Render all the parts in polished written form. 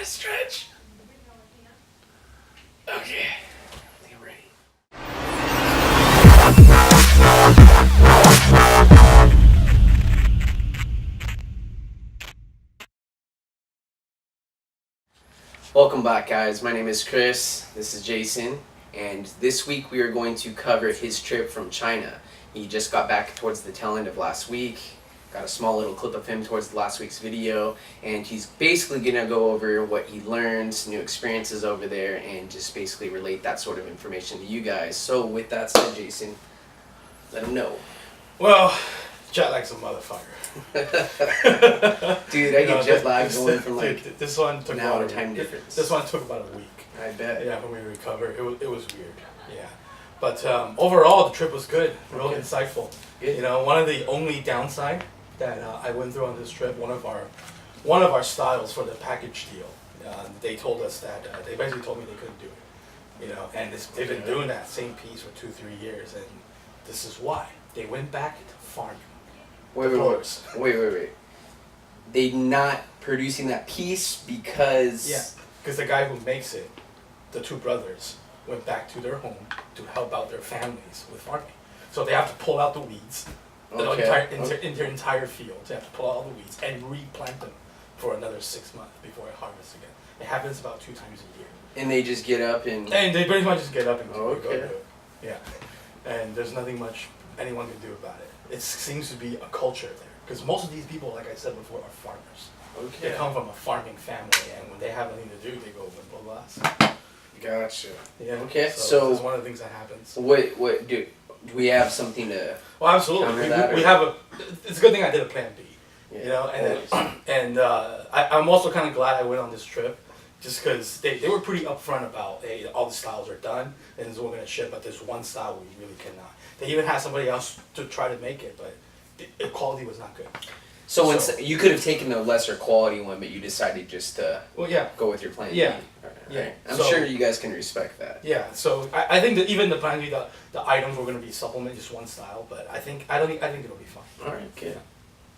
stretch. Okay. I think I'm ready. Welcome back, guys. My name is Chris. This is Jason. And this week we are going to cover his trip from China. He just got back towards the tail end of last week. Got a small little clip of him towards last week's video. And he's basically going to go over what he learned, new experiences over there, and just basically relate that sort of information to you guys. So with that said, Jason, let him know. Well, jet lag's a motherfucker. Dude, I get jet lag going from like this one took an hour time difference. This one took about a week. I bet. Yeah, when we recover, it was weird. Yeah, but overall the trip was good, real insightful. Good. You know, one of the only downside that I went through on this trip, one of our styles for the package deal, they told us that they basically told me they couldn't do it. You know, and they've been doing that same piece for 2-3 years, and this is why they went back to farming. Wait. They not producing that piece because... Yeah, because the guy who makes it, the two brothers, went back to their home to help out their families with farming. So they have to pull out the weeds, in their entire field. They have to pull out all the weeds and replant them for another 6 months before it harvests again. It happens about 2 times a year. And they just get up and... And they pretty much just get up and go do it. Yeah. And there's nothing much anyone can do about it. It seems to be a culture there. Because most of these people, like I said before, are farmers. Okay. They come from a farming family, and when they have nothing to do, they go and blow glass. Gotcha. Yeah. Okay, so that's one of the things that happens. What do we have something to... Well, absolutely. We have it's a good thing I did a plan B. Yeah, you know, and I'm also kind of glad I went on this trip, just because they were pretty upfront about, hey, all the styles are done, and we're going to ship, but there's one style we really cannot. They even had somebody else to try to make it, but the quality was not good. So you could have taken the lesser quality one, but you decided just to go with your plan B. Yeah. Right. I'm sure you guys can respect that. Yeah, so I think that even the plan B, the items were going to be supplement just one style, but I think it'll be fine. All right, good. Yeah.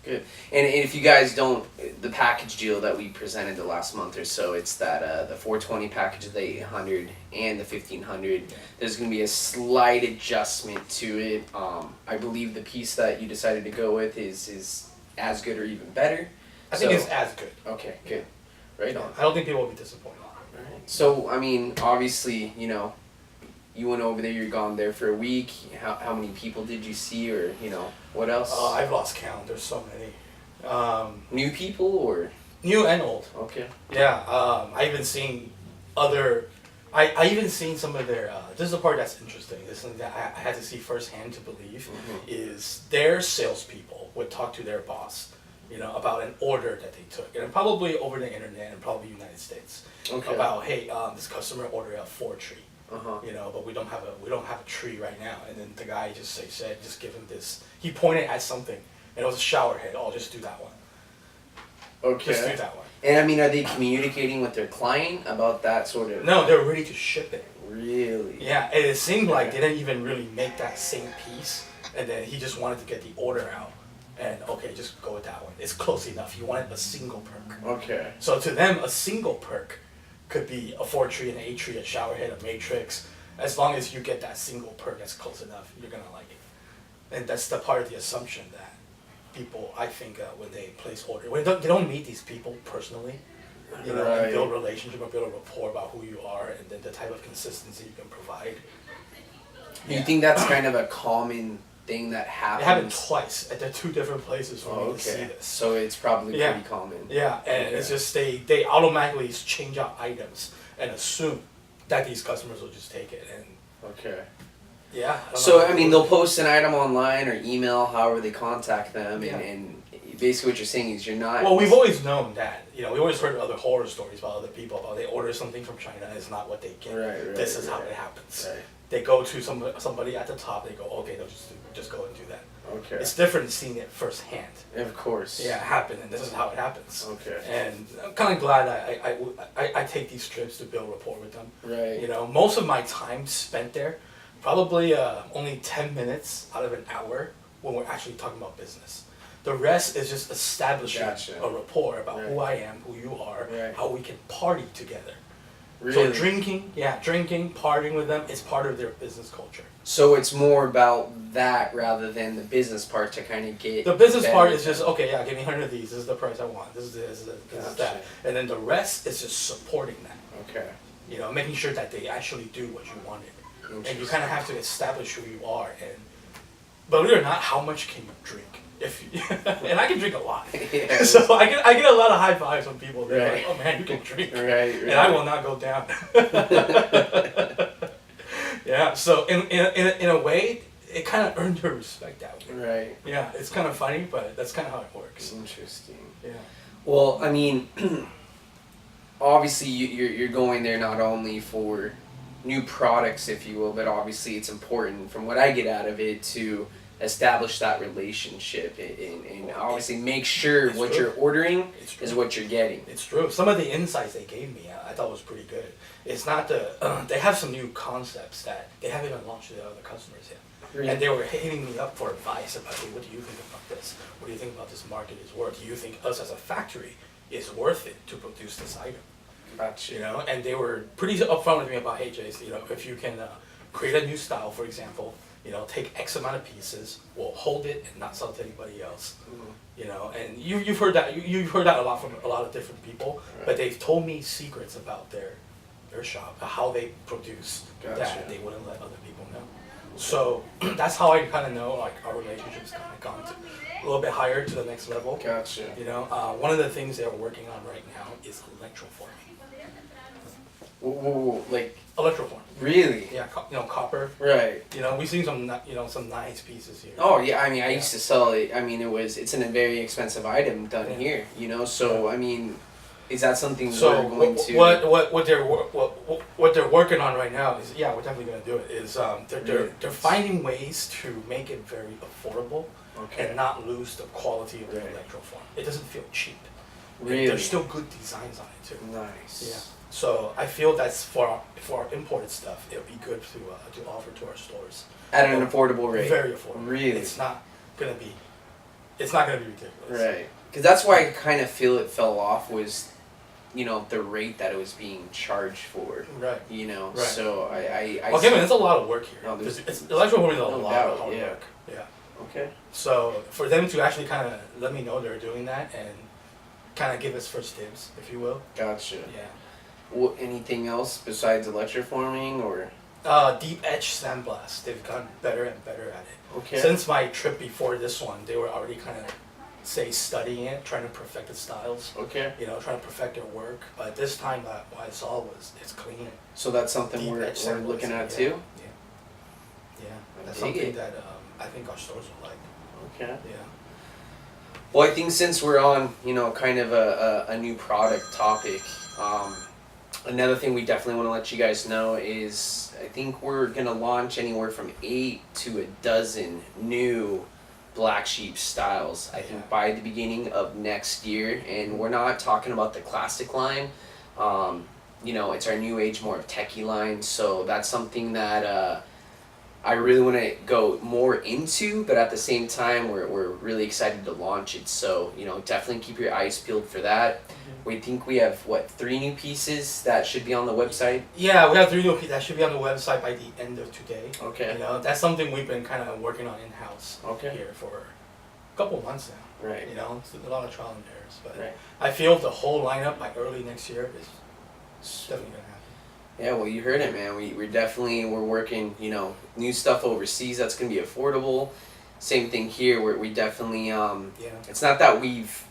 Good. And if you guys don't, the package deal that we presented the last month or so, it's that the 420 package, the 800 and the 1500. Yeah. There's going to be a slight adjustment to it. I believe the piece that you decided to go with is as good or even better. I think it's as good. Okay, good. Right on. I don't think people will be disappointed. All right. So, I mean, obviously, you know, you went over there, you're gone there for a week. How many people did you see, or, you know, what else? I've lost count. There's so many. New people, or? New and old. Okay. Yeah, I even seen other... I even seen some of their... this is the part that's interesting. This is something that I had to see firsthand to believe, is their salespeople would talk to their boss, you know, about an order that they took, and probably over the internet and probably United States. Okay. About, hey, this customer ordered a 4 tree. You know, but we don't have a tree right now. And then the guy just just give him this. He pointed at something, and it was a shower head. Oh, just do that one. Okay. Just do that one. And I mean, are they communicating with their client about that sort of? No, they're ready to ship it. Really? Yeah, and it seemed like they didn't even really make that same piece, and then he just wanted to get the order out. And okay, just go with that one. It's close enough. He wanted a single perk. Okay. So to them, a single perk could be a 4 tree, an 8 tree, a shower head, a matrix. As long as you get that single perk that's close enough, you're gonna like it. And that's the part of the assumption that people, I think, when they place order, when they don't meet these people personally, you know, and build a relationship or build a rapport about who you are, and then the type of consistency you can provide. You think that's kind of a common thing that happens? It happened twice at the 2 different places for me to see this. So it's probably pretty common. Yeah, and it's just they automatically change out items and assume that these customers will just take it. And yeah. So I mean, they'll post an item online or email, however they contact them, and basically what you're saying is you're not... Well, we've always known that. You know, we always heard other horror stories about other people, about they order something from China and it's not what they get. This is how it happens. They go to somebody at the top, they go, okay, they'll just go and do that. Okay. It's different seeing it firsthand. Of course. Yeah, it happened, and this is how it happens. Okay. And I'm kind of glad I take these trips to build rapport with them. Right. You know, most of my time spent there, probably only 10 minutes out of an hour when we're actually talking about business. The rest is just establishing Gotcha. a rapport about Right. who I am, who you are, Right. how we can party together. Really? So drinking, partying with them is part of their business culture. So it's more about that rather than the business part to kind of get. The business better part with is just, them. okay, yeah, give me 100 of these. This is the price I want. This is this, this is that. And then the rest is just supporting that. Okay. You know, making sure that they actually do what you wanted. And you Interesting. kind of have to establish who you are. And believe it or not, how much can you drink? If you, and I can drink a lot. Yeah. So I get a lot of high fives from people. They're Right. like, oh man, you can drink. Right. And I will not go down. Yeah, so in a way, it kind of earned her respect that way. Right. Yeah, it's kind of funny, but that's kind of how it works. Interesting. Yeah. Well, I mean, obviously you're going there not only for new products, if you will, but obviously it's important from what I get out of it to establish that relationship and obviously make sure It's what true. you're ordering It's true. is what you're getting. It's true. Some of the insights they gave me, I thought was pretty good. It's not the they have some new concepts that they haven't even launched to the other customers yet. Really? And they were hitting me up for advice about, hey, what do you think about this? What do you think about this market is worth? Do you think us as a factory is worth it to produce this item? Gotcha. You know, and they were pretty upfront with me about, hey, Jace, you know, if you can create a new style, for example, you know, take X amount of pieces, we'll hold it and not sell it to anybody else. You know, and you've heard that you've heard that a lot from a lot of different people, but they've told me secrets about their shop, how they produce Gotcha. that they wouldn't let other people know. So that's how I kind of know like our relationship's kind of gone to a little bit higher to the next level. Gotcha. You know, one of the things they're working on right now is electroforming. Like, Electroform. really? Yeah, you know, copper. Right. You know, we've seen some some nice pieces here. Oh yeah, I mean, I used to sell it. I mean, it's a very expensive item done Yeah. here, you know. So I mean, is that something So we're going to? what they're working on right now is, yeah, we're definitely gonna do it. Is Really? they're finding ways to make it very affordable Okay. and not lose the quality of the Right. electroform. It doesn't feel cheap. And Really? there's still good designs on it too. Nice. Yeah. So I feel that's for our imported stuff. It would be good to offer to our stores. At an affordable rate. Very affordable. Really? It's not gonna be ridiculous. Right. Because that's why I kind of feel it fell off was, you know, the rate that it was being charged for. Right. You know. Right. So I Okay, man, it's a lot of work here. No, there's- Electroforming is a no lot doubt, of hard yeah. work. Yeah. Okay. So for them to actually kind of let me know they're doing that and kind of give us first dibs, if you will. Gotcha. Yeah. Well, anything else besides electroforming or? Deep etch sandblast. They've gotten better and better at it. Okay. Since my trip before this one, they were already kind of, studying it, trying to perfect the styles. Okay. You know, trying to perfect their work. But this time, what I saw was it's clean. So that's something Deep we're etch looking sandblasting, at too. Yeah. Yeah. That's dig something it. that I think our stores will like. Okay. Yeah. Well, I think since we're on, you know, kind of a new product topic, another thing we definitely want to let you guys know is I think we're going to launch anywhere from 8 to a dozen new Black Sheep styles, I think, Yeah. by the beginning of next year. And we're not talking about the classic line. You know, it's our new age, more of techie line. So that's something that I really want to go more into, but at the same time, we're really excited to launch it. So, you know, definitely keep your eyes peeled for that. We think we have, 3 new pieces that should be on the website? Yeah, we have 3 new pieces that should be on the website by the end of today. Okay. You know, that's something we've been kind of working on in-house Okay. here for a couple months now. Right. You know, it's a lot of trial and errors. But Right. I feel the whole lineup by early next year is definitely going to happen. Yeah, well, you heard it, man. We're working, you know, new stuff overseas that's going to be affordable. Same thing here, where we definitely, Yeah. it's not that we've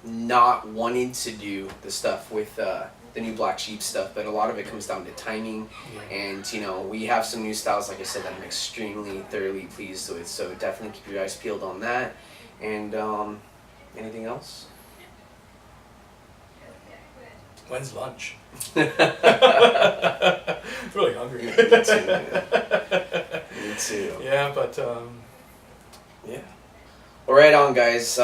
not wanted to do the stuff with the new Black Sheep stuff, but a lot of it comes down to timing. Yeah. And, you know, we have some new styles, like I said, that I'm extremely thoroughly pleased with. So definitely keep your eyes peeled on that. And anything else? When's lunch? Really hungry. Me too, man. Me too. Yeah, but Yeah. Well, right on, guys.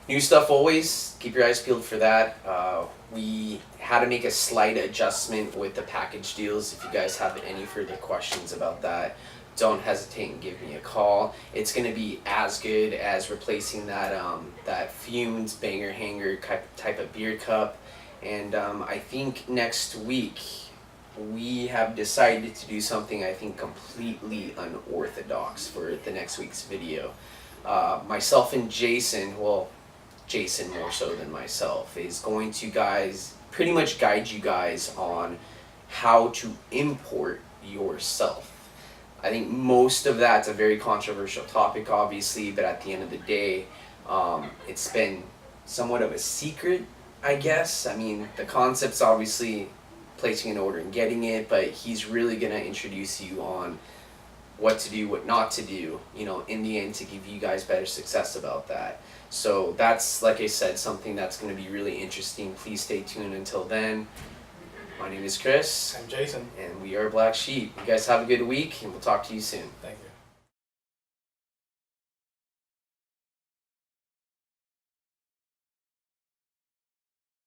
New stuff always. Keep your eyes peeled for that. We had to make a slight adjustment with the package deals. If you guys have any further questions about that, don't hesitate and give me a call. It's gonna be as good as replacing that Fumes Banger Hanger type of beer cup. And I think next week we have decided to do something I think completely unorthodox for the next week's video. Myself and Jason, well, Jason more so than myself, is going to pretty much guide you guys on how to import yourself. I think most of that's a very controversial topic, obviously, but at the end of the day, it's been somewhat of a secret, I guess. I mean, the concept's obviously placing an order and getting it, but he's really going to introduce you on what to do, what not to do, you know, in the end to give you guys better success about that. So that's, like I said, something that's going to be really interesting. Please stay tuned until then. My name is Chris. I'm Jason. And we are Black Sheep. You guys have a good week, and we'll talk to you soon. Thank you.